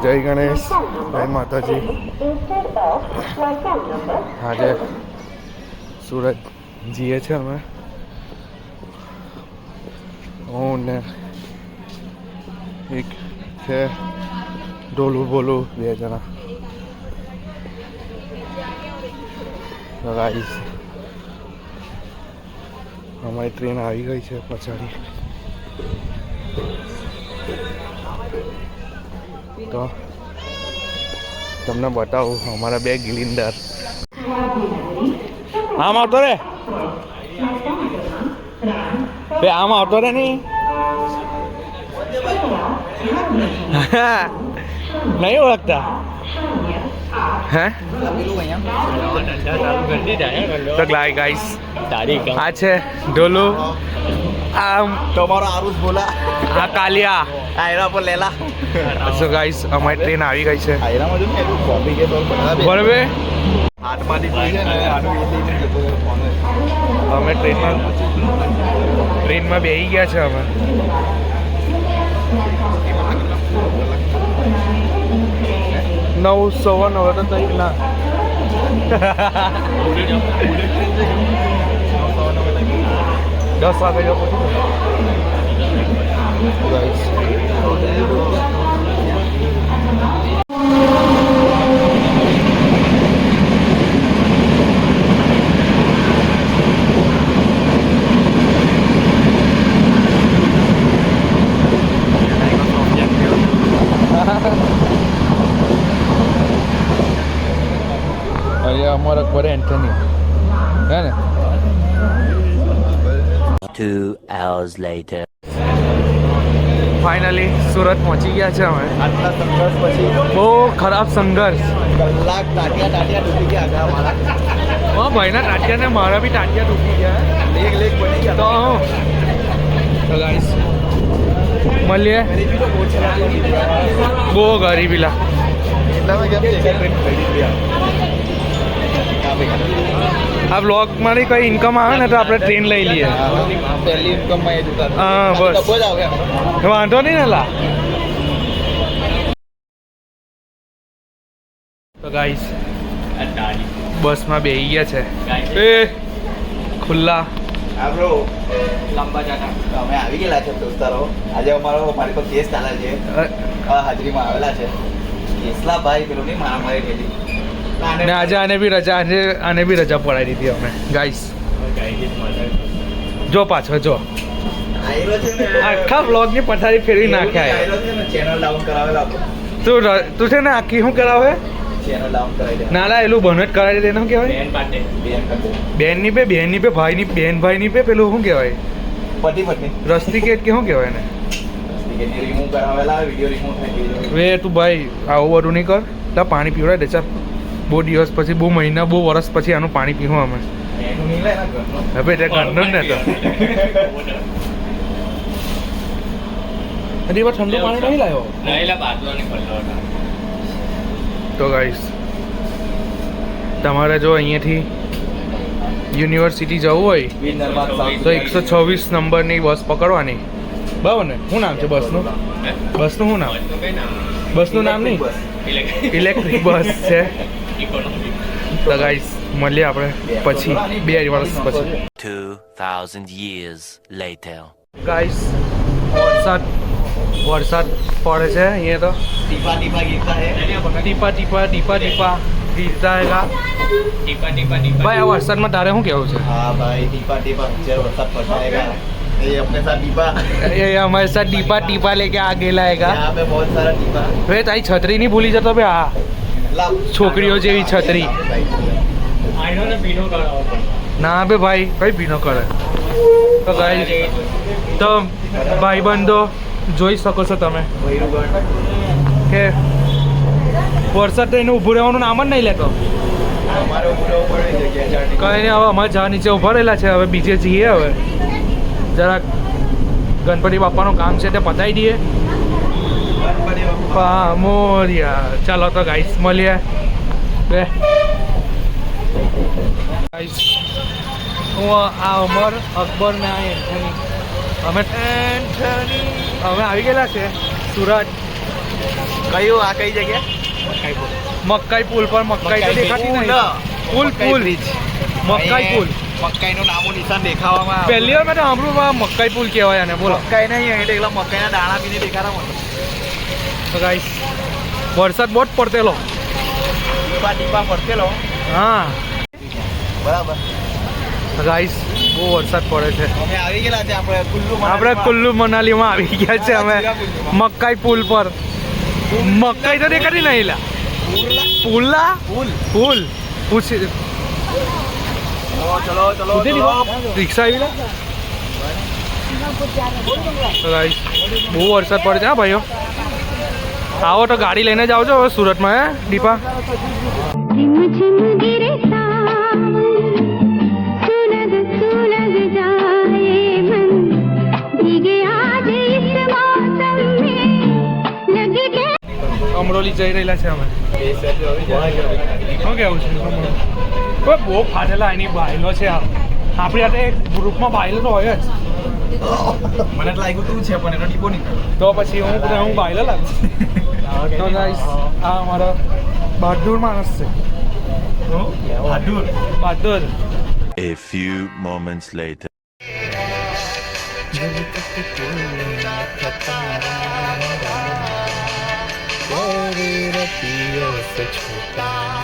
જય ગણેશ, જય માતાજી. આજે સુરત જઈએ છીએ અમે, હું ને એક છે ઢોલું બોલું, 2 જણા. ગાઈસ અમારી ટ્રેન આવી ગઈ છે પછાડી. તો તમને બતાવું અમારા 2 ગિલિન્ડર. આમ આવતો રે, આમ આવતો રે નહીં. નહીં ઓળખતા હે? તો ગાઈસ આ છે ઢોલું, આમ તમારો આરુષ બોલા, આ કાલિયા, આયરા પર લેલા. સો ગાઈસ અમારી ટ્રેન આવી ગઈ છે. આયરામાં જો ને એટલું કોપી કે તો બરાબર. હાથમાંથી પડી છે ને આનું એ લઈને જતો ફોન. અમે ટ્રેનમાં બેસી ગયા છે. અમે 9 સવા 9 તો તઈ ના 10 વાગે જો ગાઈસ. અમારા ઘરે એન્થની હે ને. 2 hours later. ફાઇનલી સુરત પહોંચી ગયા છે અમે. આટલા સંઘર્ષ પછી બહુ ખરાબ સંઘર્ષ. કલાક ટાટિયા ડૂબી ગયા આગળ મારા. હા ભાઈના ટાટિયા ને મારા બી ટાટિયા ડૂબી ગયા. લેગ બની ગયા. તો ગાઈસ મળીએ. બહુ ગરીબી લા. એટલામાં કેમ છે ટ્રેન ખરીદી ગયા. આ બ્લોગમાં કઈ ઇન્કમ આવે ને તો આપણે ટ્રેન લઈ લઈએ. પહેલી ઇન્કમમાં એ જતા. હા બસ ડબ્બો જ આવે. વાંધો નહીં ને લા. તો ગાઈસ બસમાં બેસી ગયા છે એ ખુલ્લા. હા બ્રો, લાંબા જાના અમે આવી ગયેલા છે દોસ્તારો. આજે મારી પર કેસ ચાલે છે, હાજરીમાં આવેલા છે. કેસલા ભાઈ પેલો નહીં મારામારી થયેલી ને આજે આને બી રજા પડાવી દીધી અમે. ગાઈસ જો પાછળ જો આખા બ્લોગની પથારી ફેરવી નાખ્યા. ચેનલ ડાઉન કરાવેલા. તું છે ને આખી શું કરાવે? ચેનલ ડાઉન કરાવી. ના ના એલું બનટ કરાવી દે. શું કહેવાય? બેનની પે ભાઈની ભાઈની પે પેલું શું કહેવાય? પતિ પત્ની રસ્ટિકેટ કે શું કહેવાય ને? રિમૂવ કરાવેલા, વિડિયો રિમૂવ થઈ ગયો. વે તું ભાઈ આવું બધું નહીં કર. તા પાણી પીવડાય દે ચાલ. બહુ દિવસ પછી, બહુ મહિના, બહુ વર્ષ પછી આનું પાણી પીવું અમે. એનું નહીં લે ને ઘરનું. હવે તે ઘરનું જ ને તો હજી ઠંડુ પાણી નહીં લાવ્યો. તો ગાઈસ તમારે જો અહીંયાથી યુનિવર્સિટી જવું હોય તો 126 નંબરની બસ પકડવાની. બરાબર ને? શું નામ છે બસનું? બસનું શું નામ? બસનું નામ નહીં, ઇલેક્ટ્રિક બસ છે. તો ગાઈસ મળીએ આપણે પછી 2 વર્ષ પછી. 2000 years later. ગાઈસ વરસાદ પડે છે અહીંયા તો. ટીપા ટીપા ગીતા હે. ટીપા ગીરતા હેગા. ભાઈ આ વરસાદમાં તારે શું કેવું છે? હા ભાઈ, ટીપા ટીપા नीचे वरसाद पड़ता ये अपने साथ टीपा, ये हमारे साथ टीपा लेके आ गेला हैगा. यहाँ पे बहुत सारा टीपा. वे तारी छतरी नहीं भूली जतो बे. हाँ છોકરીઓ જેવી છતરી. ના બે ભાઈ કઈ ભીનો કરે. તો ગાઈસ તો ભાઈબંધો જોઈ શકો છો તમે કે વરસાદ તો એને ઊભું રહેવાનું નામ જ નહીં લેતો. કઈ નહીં, હવે અમારે જા નીચે ઊભા રહેલા છે. હવે બીજે જઈએ. હવે જરાક ગણપતિ બાપાનું કામ છે તે પતાવી દઈએ. મોરિયા. ચાલો તો ગાઈસ મળીએ. બે ગાઈસ હું આ અમર અકબર ને આ એન્થની અમે આવી ગયેલા છે સુરત. કયું આ કઈ જગ્યા મકાઈ પુલ પર મકાઈ તો દેખાતી નહીં પુલ પુલ મકાઈ પુલ મકાઈનું નામું નિશાન દેખાવામાં આવે. પહેલી વાર મેં તો સાંભળ્યું આ મકાઈ પુલ કહેવાય આને બોલો મકાઈ નહીં એટલે એકલા મકાઈના દાણા બી નહીં દેખાતા મને. તો ગાઈસ વરસાદ બહુ જ પડતેલો ટીપા ટીપા પડતેલો. હા બરાબર. તો ગાઈસ બહુ વરસાદ પડે છે અમે આવી ગયેલા છે આપણે આપણે કુલ્લુ મનાલીમાં આવી ગયા છે અમે મકાઈ પુલ પર મકાઈ તો દેખાતી નહીં લા પુલા પુલ પૂછી ચલો ચલો ચલો. રિક્ષા આવી લા તો ગાઈસ બહુ વરસાદ પડે છે હા ભાઈઓ આવો તો ગાડી લઈને જ આવજો હવે સુરતમાં હે દીપા झिम झिम गिरे सावन सुलग सुलग जाए मन भीगे आज इस मौसम में लगे के અમરોલી જઈ રહેલા છે અમે શું કેવું છે કોઈ બહુ ફાટેલા એની બાયલો છે આપણી હાથે એક ગ્રુપમાં બાયલો તો હોય જ મને તો લાગ્યું તું છે પણ એનો ટીપો નહીં. તો પછી હું બાયલો લાગુ તો ગાઈસ આ અમારો બહાદુર માણસ છે બહાદુર A few moments later. Chhota